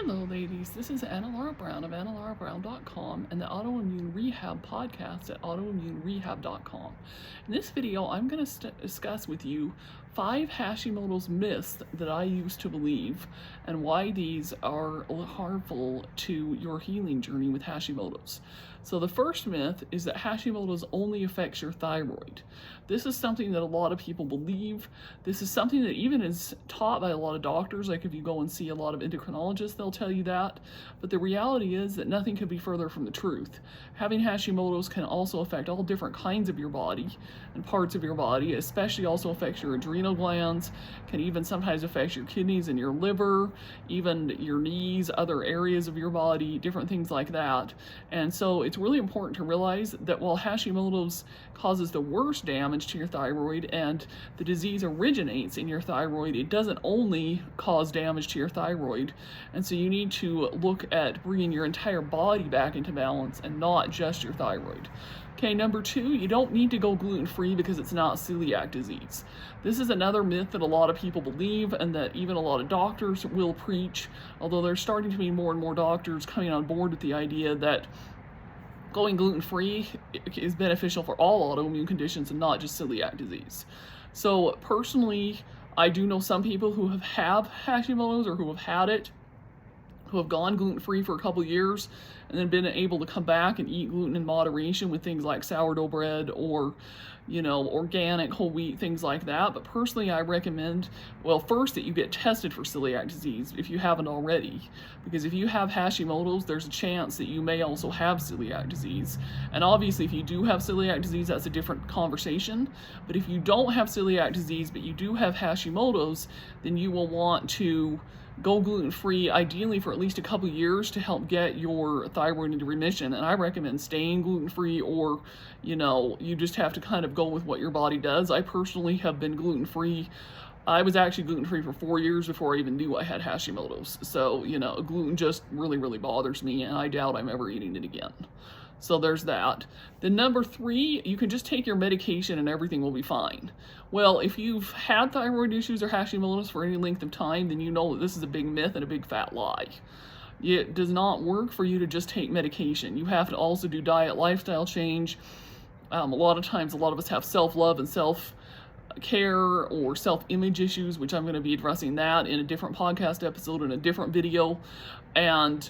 Hello ladies, this is Anna Laura Brown of AnnaLauraBrown.com and the Autoimmune Rehab Podcast at AutoimmuneRehab.com. In this video, I'm going to discuss with you 5 Hashimoto's myths that I used to believe and why these are harmful to your healing journey with Hashimoto's. So the first myth is that Hashimoto's only affects your thyroid. This is something that a lot of people believe. This is something that even is taught by a lot of doctors. Like if you go and see a lot of endocrinologists, they'll tell you that. But the reality is that nothing could be further from the truth. Having Hashimoto's can also affect all different kinds of your body and parts of your body, especially also affects your adrenal glands, can even sometimes affect your kidneys and your liver, even your knees, other areas of your body, different things like that. And so it's really important to realize that while Hashimoto's causes the worst damage to your thyroid and the disease originates in your thyroid, it doesn't only cause damage to your thyroid. And so you need to look at bringing your entire body back into balance and not just your thyroid. Okay, number 2, you don't need to go gluten-free because it's not celiac disease. This is another myth that a lot of people believe and that even a lot of doctors will preach, although there's starting to be more and more doctors coming on board with the idea that going gluten-free is beneficial for all autoimmune conditions and not just celiac disease. So personally, I do know some people who have Hashimoto's or who have had it, who have gone gluten-free for a couple years and then been able to come back and eat gluten in moderation with things like sourdough bread or, organic whole wheat, things like that. But personally, I recommend, well, first that you get tested for celiac disease if you haven't already. Because if you have Hashimoto's, there's a chance that you may also have celiac disease. And obviously, if you do have celiac disease, that's a different conversation. But if you don't have celiac disease, but you do have Hashimoto's, then you will want to go gluten-free, ideally for at least a couple years to help get your thyroid into remission. And I recommend staying gluten-free, or, you just have to kind of go with what your body does. I personally have been gluten-free. I was actually gluten-free for 4 years before I even knew I had Hashimoto's. So, gluten just really, really bothers me, and I doubt I'm ever eating it again. So there's that. Then number 3, you can just take your medication and everything will be fine. Well, if you've had thyroid issues or Hashimoto's for any length of time, then you know that this is a big myth and a big fat lie. It does not work for you to just take medication. You have to also do diet, lifestyle change. A lot of times, a lot of us have self-love and self-care or self-image issues, which I'm going to be addressing that in a different podcast episode in a different video. And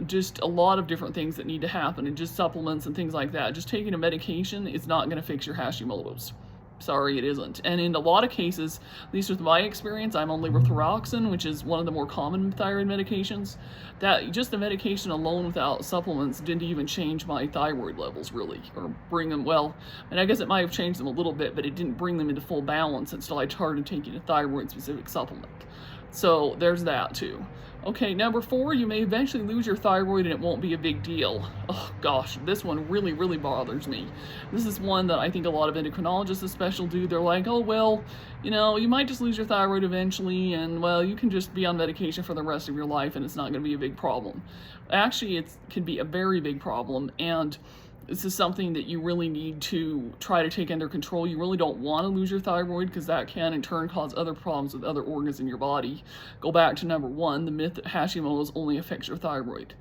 just a lot of different things that need to happen, and just supplements and things like that. Just taking a medication is not going to fix your Hashimoto's. Sorry, it isn't. And in a lot of cases, at least with my experience, I'm on levothyroxine, which is one of the more common thyroid medications. That just the medication alone without supplements didn't even change my thyroid levels really, or bring them, well, and I guess it might have changed them a little bit, but it didn't bring them into full balance until I started taking a thyroid-specific supplement. So there's that too. Okay, number 4, you may eventually lose your thyroid and it won't be a big deal. Oh gosh, this one really, really bothers me. This is one that I think a lot of endocrinologists especially do. They're like, oh, well, you might just lose your thyroid eventually, and well, you can just be on medication for the rest of your life and it's not going to be a big problem. Actually, it can be a very big problem, and this is something that you really need to try to take under control. You really don't want to lose your thyroid because that can in turn cause other problems with other organs in your body. Go back to number 1, the myth that Hashimoto's only affects your thyroid.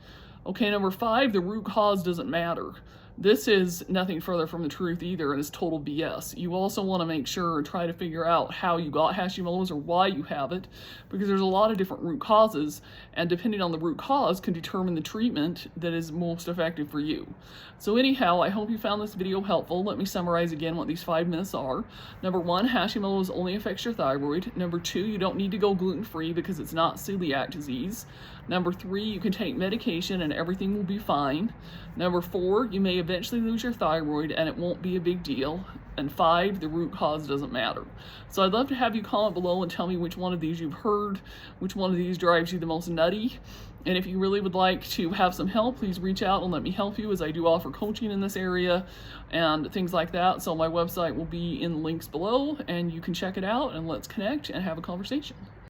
Okay, number 5, the root cause doesn't matter. This is nothing further from the truth either, and it's total BS. You also want to make sure and try to figure out how you got Hashimoto's or why you have it, because there's a lot of different root causes, and depending on the root cause can determine the treatment that is most effective for you. So anyhow, I hope you found this video helpful. Let me summarize again what these 5 myths are. Number 1, Hashimoto's only affects your thyroid. Number 2, you don't need to go gluten-free because it's not celiac disease. Number 3, you can take medication and everything will be fine. Number 4, you may eventually lose your thyroid and it won't be a big deal. And 5, the root cause doesn't matter. So I'd love to have you comment below and tell me which one of these you've heard, which one of these drives you the most nutty. And if you really would like to have some help, please reach out and let me help you, as I do offer coaching in this area and things like that. So my website will be in the links below and you can check it out and let's connect and have a conversation.